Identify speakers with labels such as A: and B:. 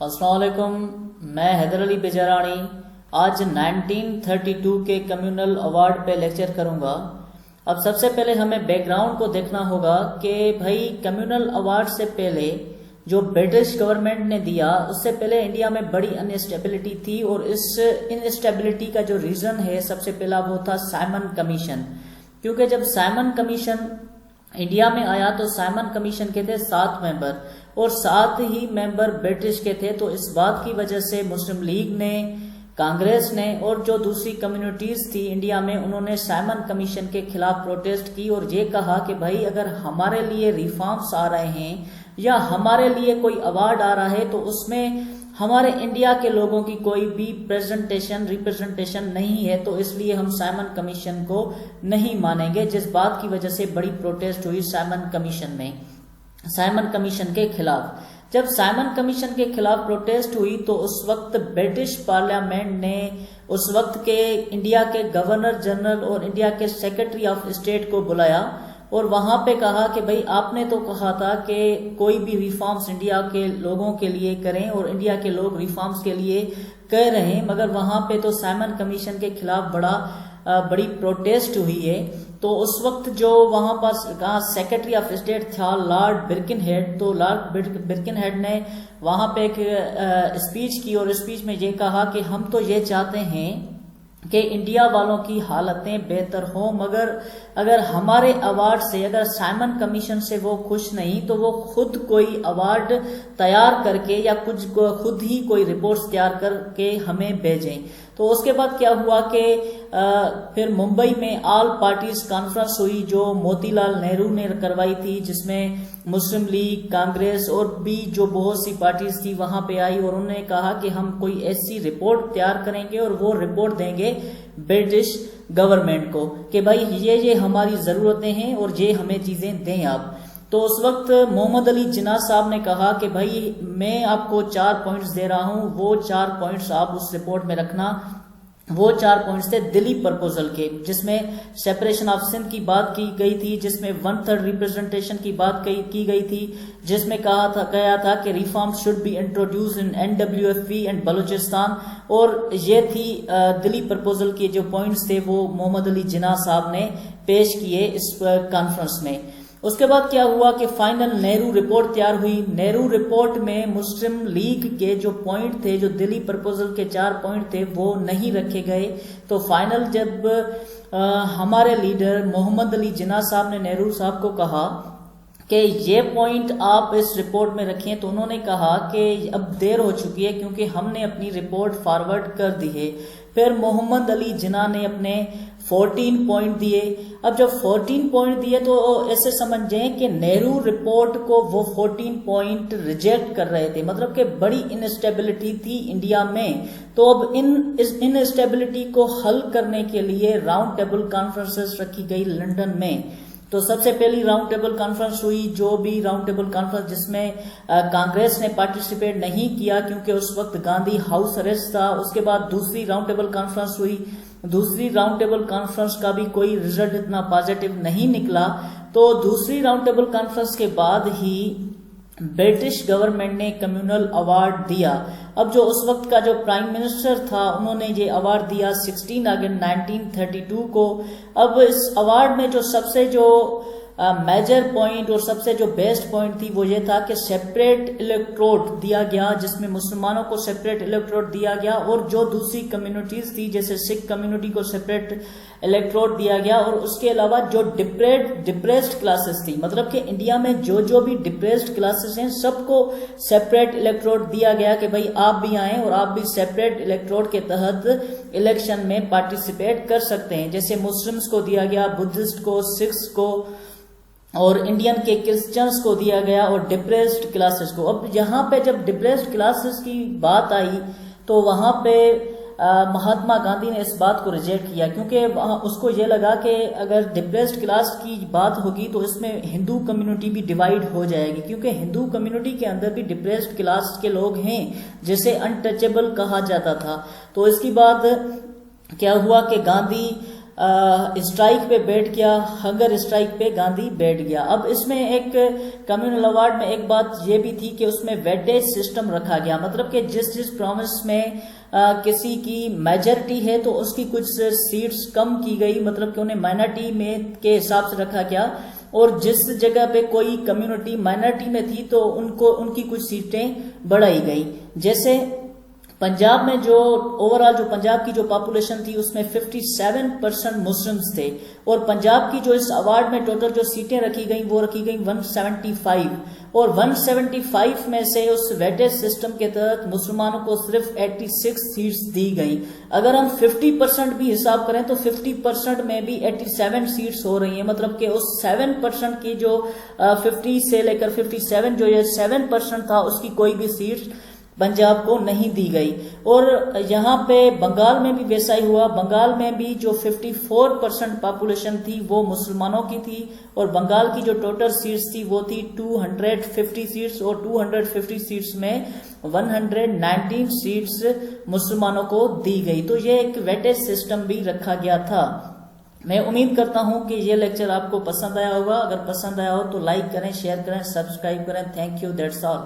A: السلام علیکم، میں حیدر علی بیجارانی آج 1932 کے کمیونل ایوارڈ پہ لیکچر کروں گا۔ اب سب سے پہلے ہمیں بیک گراؤنڈ کو دیکھنا ہوگا کہ بھائی کمیونل ایوارڈ سے پہلے جو برٹش گورنمنٹ نے دیا اس سے پہلے انڈیا میں بڑی انسٹیبلٹی تھی، اور اس انسٹیبلٹی کا جو ریزن ہے سب سے پہلا وہ تھا سائمن کمیشن۔ کیونکہ جب سائمن کمیشن انڈیا میں آیا تو سائمن کمیشن کے تھے 7 ممبر، اور 7 ہی ممبر برٹش کے تھے، تو اس بات کی وجہ سے مسلم لیگ نے، کانگریس نے اور جو دوسری کمیونٹیز تھی انڈیا میں، انہوں نے سائمن کمیشن کے خلاف پروٹیسٹ کی اور یہ کہا کہ بھائی اگر ہمارے لیے ریفارمز آ رہے ہیں یا ہمارے لیے کوئی ایوارڈ آ رہا ہے تو اس میں ہمارے انڈیا کے لوگوں کی کوئی بھی ریپرزنٹیشن نہیں ہے، تو اس لیے ہم سائمن کمیشن کو نہیں مانیں گے، جس بات کی وجہ سے بڑی پروٹیسٹ ہوئی سائمن کمیشن کے خلاف۔ جب سائمن کمیشن کے خلاف پروٹیسٹ ہوئی تو اس وقت برٹش پارلیمنٹ نے اس وقت کے انڈیا کے گورنر جنرل اور انڈیا کے سیکرٹری آف اسٹیٹ کو بلایا اور وہاں پہ کہا کہ بھئی آپ نے تو کہا تھا کہ کوئی بھی ریفارمز انڈیا کے لوگوں کے لیے کریں، اور انڈیا کے لوگ ریفارمز کے لیے کہہ رہے ہیں، مگر وہاں پہ تو سائمن کمیشن کے خلاف بڑی پروٹیسٹ ہوئی ہے۔ تو اس وقت جو وہاں پاس سیکرٹری آف اسٹیٹ تھا لارڈ برکن ہیڈ، تو لارڈ برکن ہیڈ نے وہاں پہ ایک اسپیچ کی اور اسپیچ میں یہ کہا کہ ہم تو یہ چاہتے ہیں کہ انڈیا والوں کی حالتیں بہتر ہوں، مگر اگر ہمارے ایوارڈ سے، اگر سائمن کمیشن سے وہ خوش نہیں تو وہ خود کوئی ایوارڈ تیار کر کے یا خود ہی کوئی رپورٹس تیار کر کے ہمیں بھیجیں۔ تو اس کے بعد کیا ہوا کہ پھر ممبئی میں آل پارٹیز کانفرنس ہوئی جو موتی لال نہرو نے کروائی تھی، جس میں مسلم لیگ، کانگریس اور بھی جو بہت سی پارٹیز تھی وہاں پہ آئی، اور انہوں نے کہا کہ ہم کوئی ایسی رپورٹ تیار کریں گے اور وہ رپورٹ دیں گے برٹش گورنمنٹ کو کہ بھائی یہ ہماری ضرورتیں ہیں اور یہ ہمیں چیزیں دیں آپ۔ تو اس وقت محمد علی جناح صاحب نے کہا کہ بھائی میں آپ کو 4 پوائنٹس دے رہا ہوں، وہ 4 پوائنٹس آپ اس رپورٹ میں رکھنا۔ وہ 4 پوائنٹس تھے دلی پرپوزل کے، جس میں سیپریشن آف سندھ کی بات کی گئی تھی، جس میں 1/3 ریپرزنٹیشن کی بات کی گئی تھی، جس میں کہا تھا کہ reform should be introduced in NWFP and Balochistan, اور یہ تھی دلی پرپوزل کے جو پوائنٹس تھے وہ محمد علی جناح صاحب نے پیش کیے اس کانفرنس میں۔ اس کے بعد کیا ہوا کہ فائنل نہرو رپورٹ تیار ہوئی۔ نہرو رپورٹ میں مسلم لیگ کے جو پوائنٹ تھے، جو دلی پرپوزل کے 4 پوائنٹ تھے، وہ نہیں رکھے گئے۔ تو فائنل جب ہمارے لیڈر محمد علی جناح صاحب نے نہرو صاحب کو کہا کہ یہ پوائنٹ آپ اس رپورٹ میں رکھیں، تو انہوں نے کہا کہ اب دیر ہو چکی ہے کیونکہ ہم نے اپنی رپورٹ فارورڈ کر دی ہے۔ پھر محمد علی جناح نے اپنے 14 پوائنٹ دیے۔ اب جب 14 پوائنٹ دیے تو ایسے سمجھیں کہ نہرو رپورٹ کو وہ 14 پوائنٹ ریجیکٹ کر رہے تھے، مطلب کہ بڑی انسٹیبلٹی تھی انڈیا میں۔ تو اب اس انسٹیبلٹی کو حل کرنے کے لیے راؤنڈ ٹیبل کانفرنسز رکھی گئی لندن میں۔ تو سب سے پہلی راؤنڈ ٹیبل کانفرنس ہوئی، جو بھی راؤنڈ ٹیبل کانفرنس جس میں کانگریس نے پارٹیسپیٹ نہیں کیا کیونکہ اس وقت گاندھی ہاؤس اریسٹ تھا۔ اس کے بعد دوسری راؤنڈ ٹیبل کانفرنس ہوئی۔ دوسری راؤنڈ ٹیبل کانفرنس کا بھی کوئی رزلٹ اتنا پازیٹیو نہیں نکلا۔ تو دوسری راؤنڈ ٹیبل کانفرنس کے بعد ہی برٹش گورنمنٹ نے کمیونل ایوارڈ دیا۔ اب جو اس وقت کا جو پرائم منسٹر تھا، انہوں نے یہ ایوارڈ دیا 16 اگست 1932 کو۔ اب اس ایوارڈ میں جو سب سے جو میجر پوائنٹ اور سب سے جو بیسٹ پوائنٹ تھی وہ یہ تھا کہ سیپریٹ الیکٹروٹ دیا گیا، جس میں مسلمانوں کو سیپریٹ الیکٹروٹ دیا گیا، اور جو دوسری کمیونٹیز تھی جیسے سکھ کمیونٹی کو سیپریٹ الیکٹروٹ دیا گیا، اور اس کے علاوہ جو ڈپریسڈ کلاسز تھی، مطلب کہ انڈیا میں جو بھی ڈپریسڈ کلاسز ہیں سب کو سیپریٹ الیکٹروٹ دیا گیا کہ بھئی آپ بھی آئیں اور آپ بھی سیپریٹ الیکٹروٹ کے تحت الیکشن میں پارٹیسپیٹ کر سکتے ہیں۔ جیسے مسلمز کو دیا گیا، بدھسٹ کو، سکھس کو اور انڈین کے کرسچنز کو دیا گیا، اور ڈپریسڈ کلاسز کو۔ اب یہاں پہ جب ڈپریسڈ کلاسز کی بات آئی تو وہاں پہ مہاتما گاندھی نے اس بات کو ریجیکٹ کیا، کیونکہ اس کو یہ لگا کہ اگر ڈپریسڈ کلاس کی بات ہوگی تو اس میں ہندو کمیونٹی بھی ڈیوائیڈ ہو جائے گی، کیونکہ ہندو کمیونٹی کے اندر بھی ڈپریسڈ کلاس کے لوگ ہیں جسے انٹچیبل کہا جاتا تھا۔ تو اس کے بعد کیا ہوا کہ گاندھی اسٹرائک پہ بیٹھ گیا، ہنگر اسٹرائک پہ گاندھی بیٹھ گیا۔ اب اس میں ایک کمیونل اوارڈ میں ایک بات یہ بھی تھی کہ اس میں ویٹیج سسٹم رکھا گیا، مطلب کہ جس پروونس میں کسی کی میجورٹی ہے تو اس کی کچھ سیٹس کم کی گئی، مطلب کہ انہیں مائنرٹی میں کے حساب سے رکھا گیا، اور جس جگہ پہ کوئی کمیونٹی مائنرٹی میں تھی تو ان کی کچھ سیٹیں بڑھائی گئی۔ جیسے پنجاب میں جو اوورآل جو پنجاب کی جو پاپولیشن تھی اس میں 57% مسلمز تھے، اور پنجاب کی جو اس ایوارڈ میں ٹوٹل جو سیٹیں رکھی گئیں وہ رکھی گئیں 175، اور 175 میں سے اس ویٹیج سسٹم کے تحت مسلمانوں کو صرف 86 سیٹس دی گئیں۔ اگر ہم 50% بھی حساب کریں تو 50% میں بھی 87 سیٹس ہو رہی ہیں، مطلب کہ اس 7% کی جو 50 سے لے کر 57 جو یہ 7% تھا اس کی کوئی بھی سیٹ پنجاب کو نہیں دی گئی۔ اور یہاں پہ بنگال میں بھی ویسا ہی ہوا، بنگال میں بھی جو 54% پاپولیشن تھی وہ مسلمانوں کی تھی، اور بنگال کی جو ٹوٹل سیٹس تھی وہ تھی 250 سیٹس، اور 250 سیٹس میں 119 سیٹس مسلمانوں کو دی گئی۔ تو یہ ایک ویٹیج سسٹم بھی رکھا گیا تھا۔ میں امید کرتا ہوں کہ یہ لیکچر آپ کو پسند آیا ہوگا، اگر پسند آیا ہو تو لائک کریں، شیئر کریں، سبسکرائب کریں۔ Thank you, that's all.